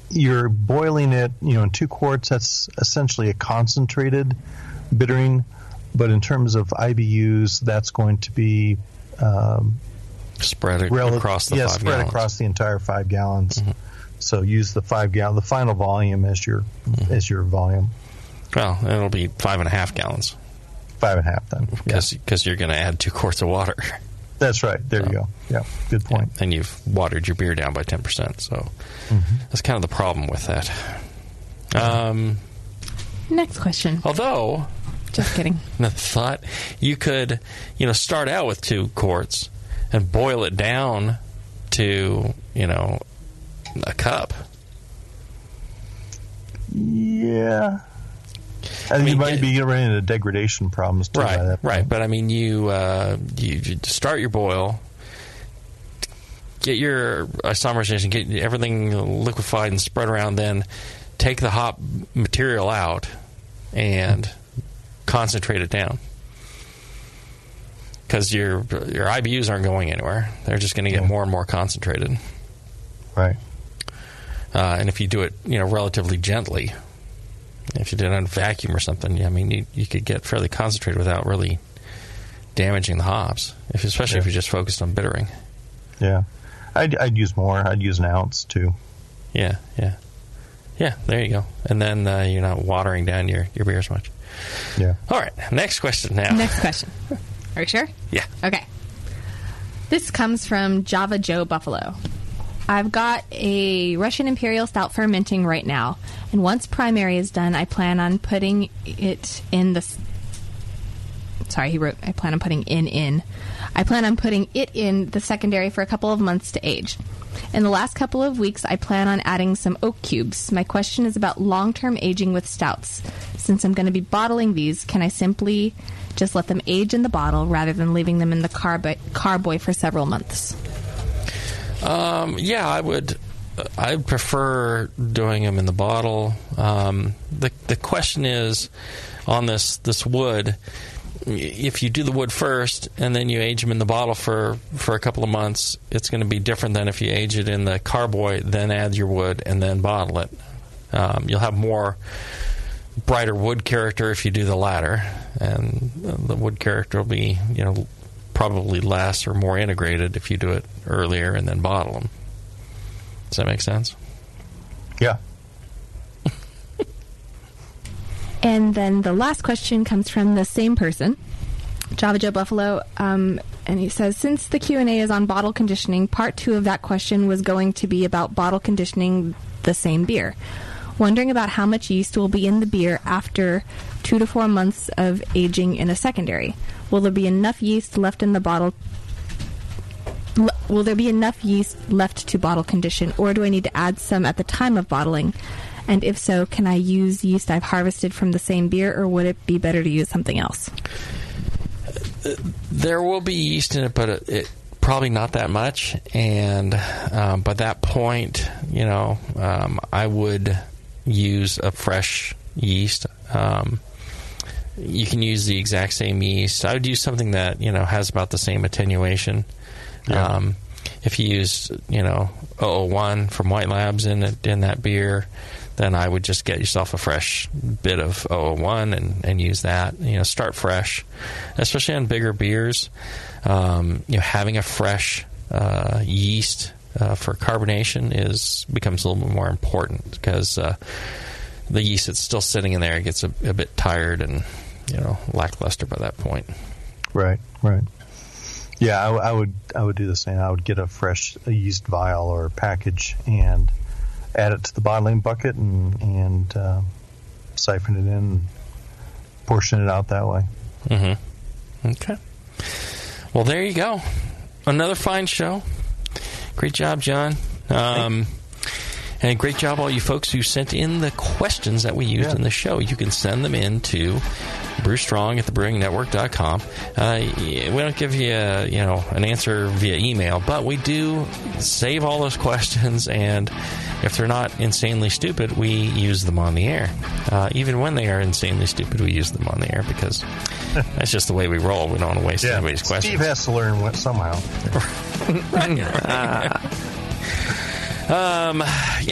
you're boiling it, in 2 quarts. That's essentially a concentrated bittering, but in terms of IBUs, that's going to be spread across the 5 gallons. Spread across the entire 5 gallons. Mm-hmm. So use the the final volume as your volume. Well, it'll be 5.5 gallons. 5.5 then, because you're going to add 2 quarts of water. That's right. There you go. Yeah, good point. And you've watered your beer down by 10%. So that's kind of the problem with that. Next question. Although, just kidding. Another thought: you could, start out with 2 quarts and boil it down to, a cup. Yeah. I think you might be running into degradation problems too. Right. But I mean, you start your boil, get your isomerization, get everything liquefied and spread around, then take the hop material out and concentrate it down. Because your IBUs aren't going anywhere. They're just going to get more and more concentrated. Right. And if you do it, relatively gently, if you did it on vacuum or something, I mean, you could get fairly concentrated without really damaging the hops, especially if you're just focused on bittering. Yeah. I'd use more. I'd use an ounce, too. Yeah, there you go. And then you're not watering down your beer as much. Yeah. All right, next question now. Next question. Are you sure? Yeah. Okay. This comes from Java Joe Buffalo. I've got a Russian Imperial Stout fermenting right now, and once primary is done, I plan on putting it in the... Sorry, he wrote, I plan on putting in. I plan on putting it in the secondary for a couple of months to age. In the last couple of weeks, I plan on adding some oak cubes. My question is about long-term aging with stouts. Since I'm going to be bottling these, can I simply just let them age in the bottle rather than leaving them in the carboy for several months? Yeah, I would. I'd prefer doing them in the bottle. The question is on this wood. If you do the wood first and then you age them in the bottle for a couple of months, it's going to be different than if you age it in the carboy, then add your wood, and then bottle it. You'll have more brighter wood character if you do the latter, and the wood character will be, probably less or more integrated if you do it earlier and then bottle them. Does that make sense? Yeah. And then the last question comes from the same person, Java Joe Buffalo, and he says, since the Q&A is on bottle conditioning, part 2 of that question was going to be about bottle conditioning the same beer. Wondering about how much yeast will be in the beer after 2 to 4 months of aging in a secondary. Will there be enough yeast left in the bottle? Will there be enough yeast left to bottle condition, or do I need to add some at the time of bottling? And if so, can I use yeast I've harvested from the same beer, or would it be better to use something else? There will be yeast in it, but it probably not that much. And by that point, I would use a fresh yeast. You can use the exact same yeast. I would use something that has about the same attenuation. Yeah. If you use 001 from White Labs in that beer, then I would just get yourself a fresh bit of 001 and use that. Start fresh, especially on bigger beers. Having a fresh yeast for carbonation becomes a little bit more important, because the yeast that's still sitting in there gets a bit tired and lackluster by that point. Right. Yeah, I would do the same. I would get a fresh yeast vial or package and add it to the bottling bucket and siphon it in, portion it out that way. Mm-hmm. Okay. Well, there you go. Another fine show. Great job, John. And great job, all you folks who sent in the questions that we used in the show. You can send them in to brewstrong@thebrewingnetwork.com. We don't give you an answer via email, but we do save all those questions, and if they're not insanely stupid, we use them on the air. Even when they are insanely stupid, we use them on the air, because that's just the way we roll. We don't want to waste anybody's questions. Steve has to learn what somehow.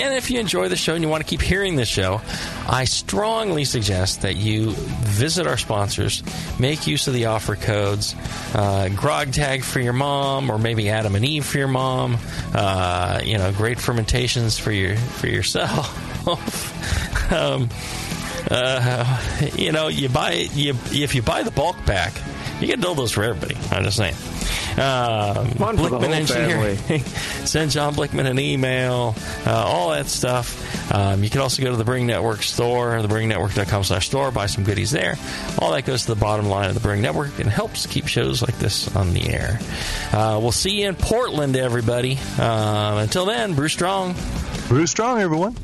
And if you enjoy the show and you want to keep hearing this show, I strongly suggest that you visit our sponsors, make use of the offer codes, Grog Tag for your mom, or maybe Adam and Eve for your mom, great fermentations for yourself. If you buy the bulk pack, you get dildos for everybody. I'm just saying. Blickman Engineering. Send John Blickman an email. All that stuff. You can also go to the Brewing Network store, thebrewingnetwork.com/store, buy some goodies there. All that goes to the bottom line of the Brewing Network and helps keep shows like this on the air. We'll see you in Portland, everybody. Until then, brew strong. Brew strong, everyone.